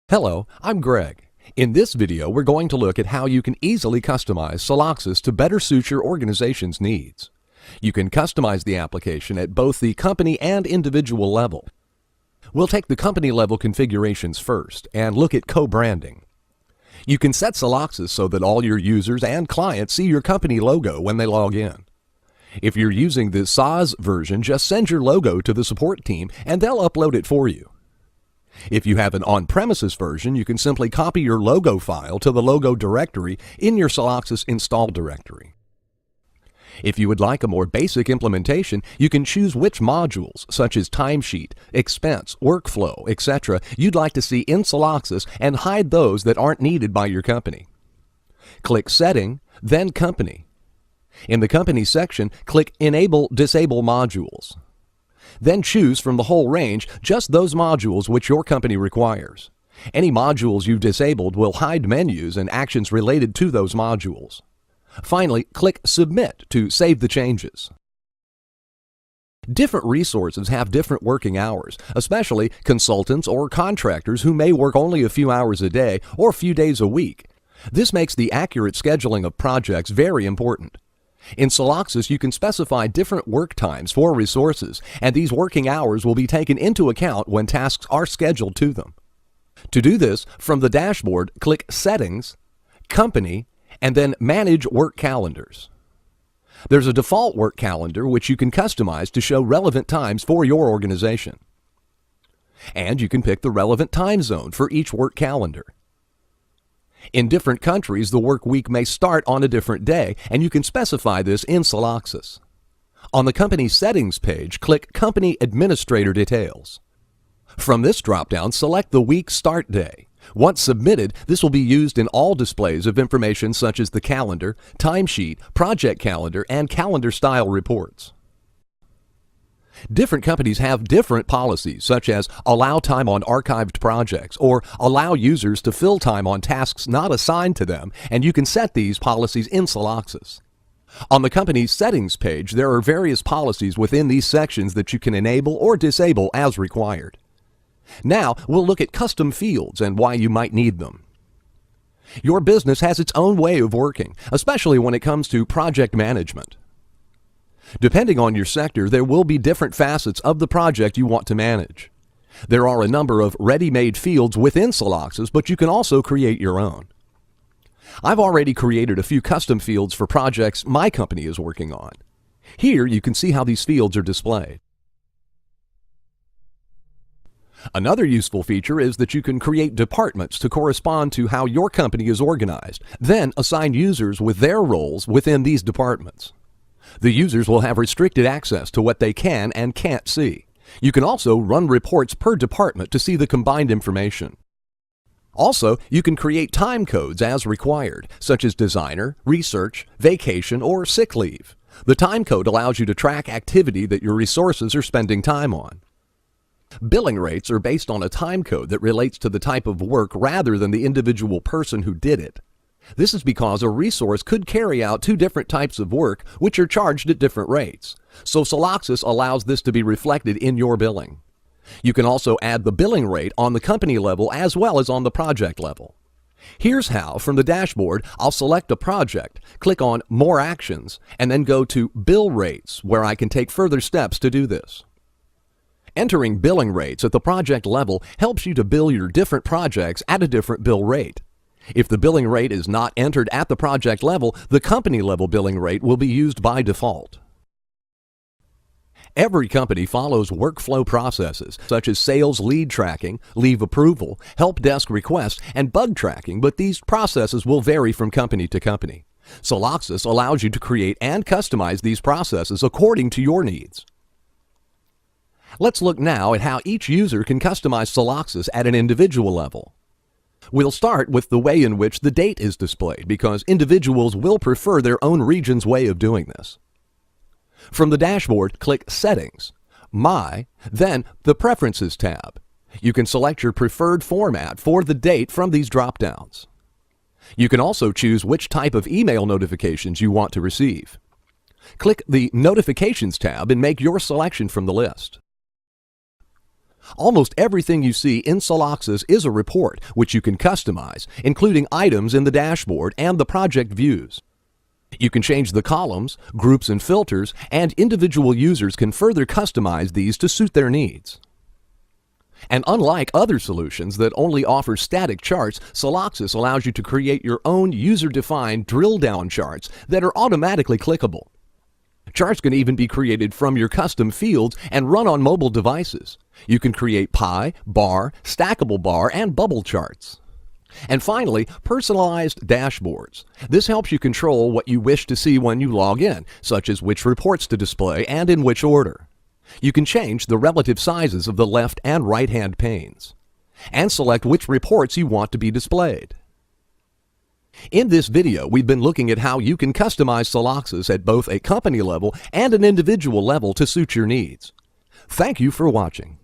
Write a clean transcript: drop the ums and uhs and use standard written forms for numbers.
Hello, I'm Greg. In this video, we're going to look at how you can easily customize Celoxis to better suit your organization's needs. You can customize the application at both the company and individual level. We'll take the company level configurations first and look at co-branding. You can set Celoxis so that all your users and clients see your company logo when they log in. If you're using the SaaS version, just send your logo to the support team and they'll upload it for you. If you have an on-premises version, you can simply copy your logo file to the logo directory in your Celoxis install directory. If you would like a more basic implementation, you can choose which modules, such as timesheet, expense, workflow, etc., you'd like to see in Celoxis and hide those that aren't needed by your company. Click Setting, then Company. In the Company section, click Enable/Disable Modules. Then choose from the whole range just those modules which your company requires. Any modules you've disabled will hide menus and actions related to those modules. Finally, click Submit to save the changes. Different resources have different working hours, especially consultants or contractors who may work only a few hours a day or a few days a week. This makes the accurate scheduling of projects very important. In Celoxis, you can specify different work times for resources, and these working hours will be taken into account when tasks are scheduled to them. To do this, from the dashboard, click Settings, Company, and then Manage Work Calendars. There's a default work calendar which you can customize to show relevant times for your organization. And you can pick the relevant time zone for each work calendar. In different countries, the work week may start on a different day, and you can specify this in Celoxis. On the Company Settings page, click Company Administrator Details. From this drop-down, select the week start day. Once submitted, this will be used in all displays of information such as the calendar, timesheet, project calendar, and calendar style reports. Different companies have different policies, such as allow time on archived projects or allow users to fill time on tasks not assigned to them, and you can set these policies in Celoxis. On the company's settings page, there are various policies within these sections that you can enable or disable as required. Now, we'll look at custom fields and why you might need them. Your business has its own way of working, especially when it comes to project management. Depending on your sector, there will be different facets of the project you want to manage. There are a number of ready-made fields within Celoxis, but you can also create your own. I've already created a few custom fields for projects my company is working on. Here you can see how these fields are displayed. Another useful feature is that you can create departments to correspond to how your company is organized, then assign users with their roles within these departments. The users will have restricted access to what they can and can't see. You can also run reports per department to see the combined information. Also, you can create time codes as required, such as designer, research, vacation, or sick leave. The time code allows you to track activity that your resources are spending time on. Billing rates are based on a time code that relates to the type of work rather than the individual person who did it. This is because a resource could carry out two different types of work which are charged at different rates. So Celoxis allows this to be reflected in your billing. You can also add the billing rate on the company level as well as on the project level. Here's how. From the dashboard, I'll select a project, click on More Actions, and then go to Bill Rates, where I can take further steps to do this. Entering billing rates at the project level helps you to bill your different projects at a different bill rate. If the billing rate is not entered at the project level, the company level billing rate will be used by default. Every company follows workflow processes such as sales lead tracking, leave approval, help desk request, and bug tracking, but these processes will vary from company to company. Celoxis allows you to create and customize these processes according to your needs. Let's look now at how each user can customize Celoxis at an individual level. We'll start with the way in which the date is displayed because individuals will prefer their own region's way of doing this. From the dashboard, click Settings, My, then the Preferences tab. You can select your preferred format for the date from these drop-downs. You can also choose which type of email notifications you want to receive. Click the Notifications tab and make your selection from the list. Almost everything you see in Celoxis is a report, which you can customize, including items in the dashboard and the project views. You can change the columns, groups and filters, and individual users can further customize these to suit their needs. And unlike other solutions that only offer static charts, Celoxis allows you to create your own user-defined drill-down charts that are automatically clickable. Charts can even be created from your custom fields and run on mobile devices. You can create pie, bar, stackable bar, and bubble charts. And finally, personalized dashboards. This helps you control what you wish to see when you log in, such as which reports to display and in which order. You can change the relative sizes of the left and right-hand panes, and select which reports you want to be displayed. In this video, we've been looking at how you can customize Celoxis at both a company level and an individual level to suit your needs. Thank you for watching.